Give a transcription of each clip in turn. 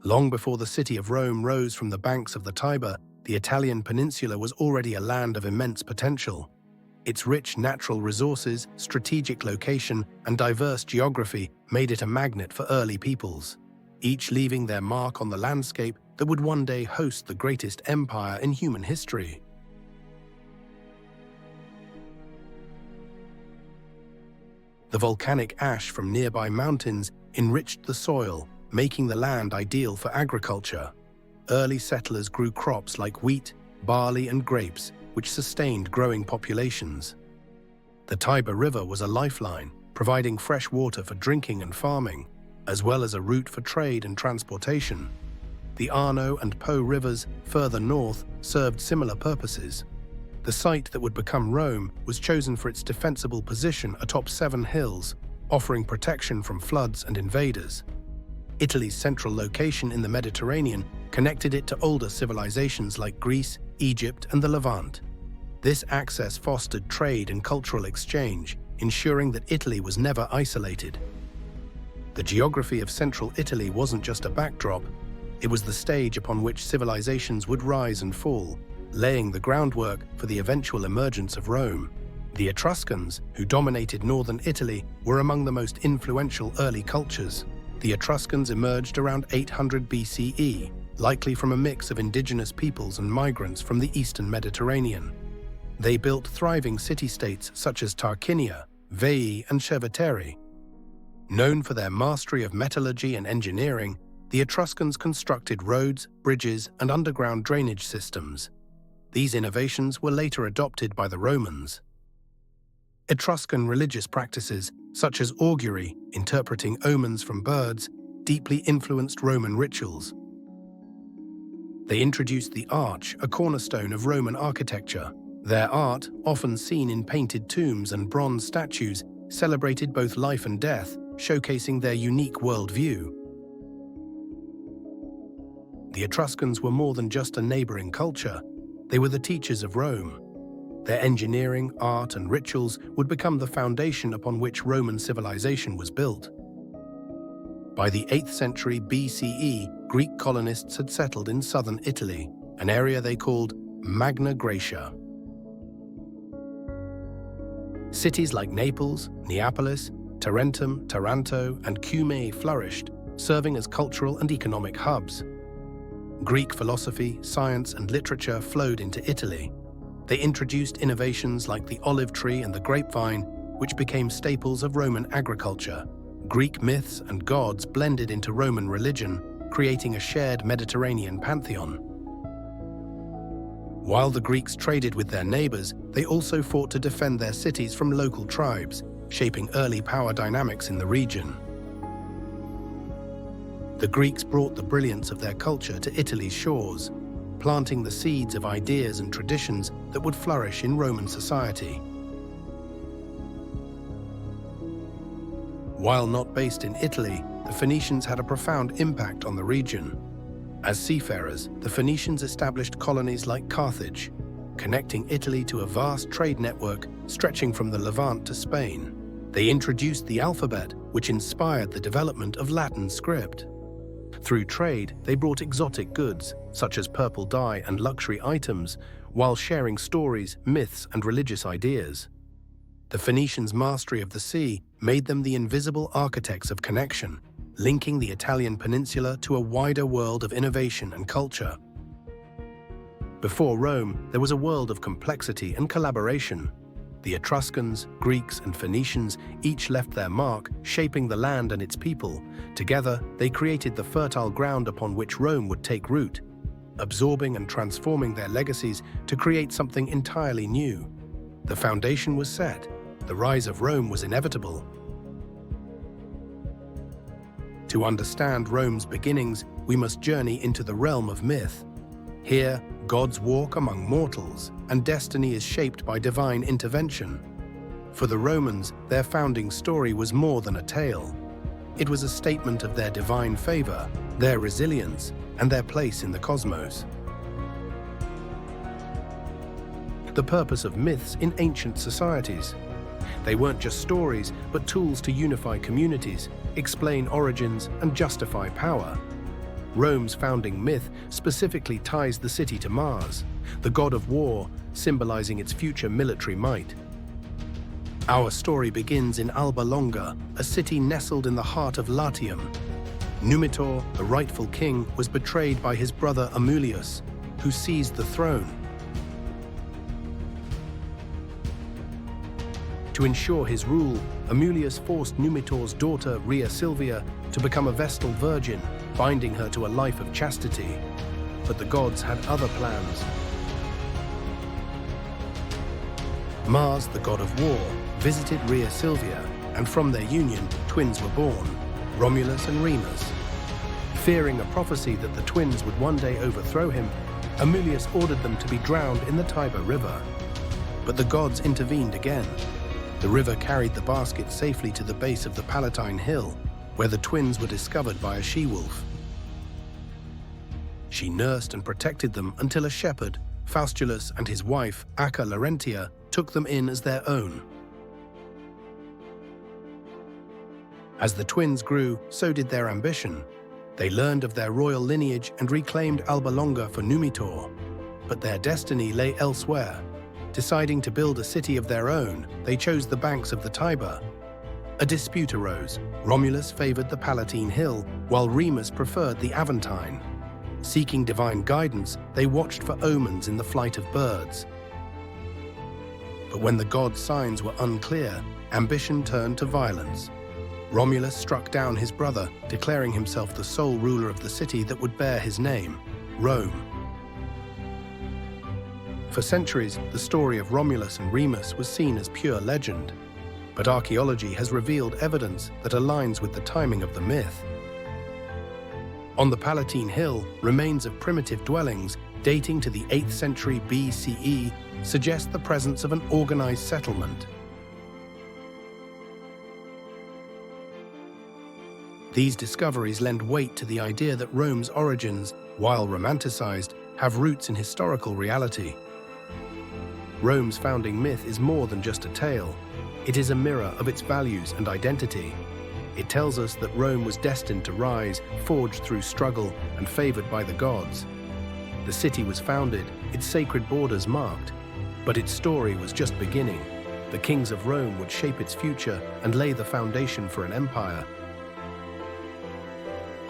Long before the city of Rome rose from the banks of the Tiber, the Italian peninsula was already a land of immense potential. Its rich natural resources, strategic location, and diverse geography made it a magnet for early peoples, each leaving their mark on the landscape that would one day host the greatest empire in human history. The volcanic ash from nearby mountains enriched the soil, making the land ideal for agriculture. Early settlers grew crops like wheat, barley, and grapes, which sustained growing populations. The Tiber River was a lifeline, providing fresh water for drinking and farming, as well as a route for trade and transportation. The Arno and Po rivers, further north, served similar purposes. The site that would become Rome was chosen for its defensible position atop 7 hills, offering protection from floods and invaders. Italy's central location in the Mediterranean connected it to older civilizations like Greece, Egypt, and the Levant. This access fostered trade and cultural exchange, ensuring that Italy was never isolated. The geography of central Italy wasn't just a backdrop, it was the stage upon which civilizations would rise and fall, laying the groundwork for the eventual emergence of Rome. The Etruscans, who dominated northern Italy, were among the most influential early cultures. The Etruscans emerged around 800 BCE, likely from a mix of indigenous peoples and migrants from the eastern Mediterranean. They built thriving city-states such as Tarquinia, Veii, and Cerveteri. Known for their mastery of metallurgy and engineering, the Etruscans constructed roads, bridges, and underground drainage systems. These innovations were later adopted by the Romans. Etruscan religious practices, such as augury, interpreting omens from birds, deeply influenced Roman rituals. They introduced the arch, a cornerstone of Roman architecture. Their art, often seen in painted tombs and bronze statues, celebrated both life and death, showcasing their unique worldview. The Etruscans were more than just a neighboring culture. They were the teachers of Rome. Their engineering, art, and rituals would become the foundation upon which Roman civilization was built. By the 8th century BCE, Greek colonists had settled in southern Italy, an area they called Magna Graecia. Cities like Naples, Neapolis, Tarentum, Taranto, and Cumae flourished, serving as cultural and economic hubs. Greek philosophy, science, and literature flowed into Italy. They introduced innovations like the olive tree and the grapevine, which became staples of Roman agriculture. Greek myths and gods blended into Roman religion, creating a shared Mediterranean pantheon. While the Greeks traded with their neighbors, they also fought to defend their cities from local tribes, shaping early power dynamics in the region. The Greeks brought the brilliance of their culture to Italy's shores, planting the seeds of ideas and traditions that would flourish in Roman society. While not based in Italy, the Phoenicians had a profound impact on the region. As seafarers, the Phoenicians established colonies like Carthage, connecting Italy to a vast trade network stretching from the Levant to Spain. They introduced the alphabet, which inspired the development of Latin script. Through trade, they brought exotic goods, such as purple dye and luxury items, while sharing stories, myths, and religious ideas. The Phoenicians' mastery of the sea made them the invisible architects of connection, linking the Italian peninsula to a wider world of innovation and culture. Before Rome, there was a world of complexity and collaboration. The Etruscans, Greeks, and Phoenicians each left their mark, shaping the land and its people. Together, they created the fertile ground upon which Rome would take root, absorbing and transforming their legacies to create something entirely new. The foundation was set. The rise of Rome was inevitable. To understand Rome's beginnings, we must journey into the realm of myth. Here, gods walk among mortals, and destiny is shaped by divine intervention. For the Romans, their founding story was more than a tale. It was a statement of their divine favor, their resilience, and their place in the cosmos. The purpose of myths in ancient societies. They weren't just stories, but tools to unify communities, explain origins, and justify power. Rome's founding myth specifically ties the city to Mars, the god of war, symbolizing its future military might. Our story begins in Alba Longa, a city nestled in the heart of Latium. Numitor, the rightful king, was betrayed by his brother Amulius, who seized the throne. To ensure his rule, Amulius forced Numitor's daughter, Rhea Silvia, to become a Vestal virgin, binding her to a life of chastity. But the gods had other plans. Mars, the god of war, visited Rhea Silvia, and from their union, twins were born, Romulus and Remus. Fearing a prophecy that the twins would one day overthrow him, Amulius ordered them to be drowned in the Tiber River. But the gods intervened again. The river carried the basket safely to the base of the Palatine Hill, where the twins were discovered by a she-wolf. She nursed and protected them until a shepherd, Faustulus, and his wife, Acca Larentia, took them in as their own. As the twins grew, so did their ambition. They learned of their royal lineage and reclaimed Alba Longa for Numitor. But their destiny lay elsewhere. Deciding to build a city of their own, they chose the banks of the Tiber. A dispute arose. Romulus favored the Palatine Hill, while Remus preferred the Aventine. Seeking divine guidance, they watched for omens in the flight of birds. But when the gods' signs were unclear, ambition turned to violence. Romulus struck down his brother, declaring himself the sole ruler of the city that would bear his name, Rome. For centuries, the story of Romulus and Remus was seen as pure legend, but archaeology has revealed evidence that aligns with the timing of the myth. On the Palatine Hill, remains of primitive dwellings dating to the 8th century BCE suggest the presence of an organized settlement. These discoveries lend weight to the idea that Rome's origins, while romanticized, have roots in historical reality. Rome's founding myth is more than just a tale. It is a mirror of its values and identity. It tells us that Rome was destined to rise, forged through struggle and favored by the gods. The city was founded, its sacred borders marked, but its story was just beginning. The kings of Rome would shape its future and lay the foundation for an empire.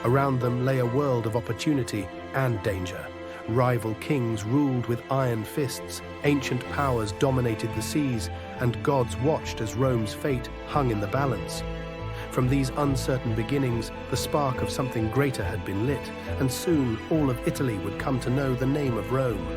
Around them lay a world of opportunity and danger. Rival kings ruled with iron fists, ancient powers dominated the seas, and gods watched as Rome's fate hung in the balance. From these uncertain beginnings, the spark of something greater had been lit, and soon all of Italy would come to know the name of Rome.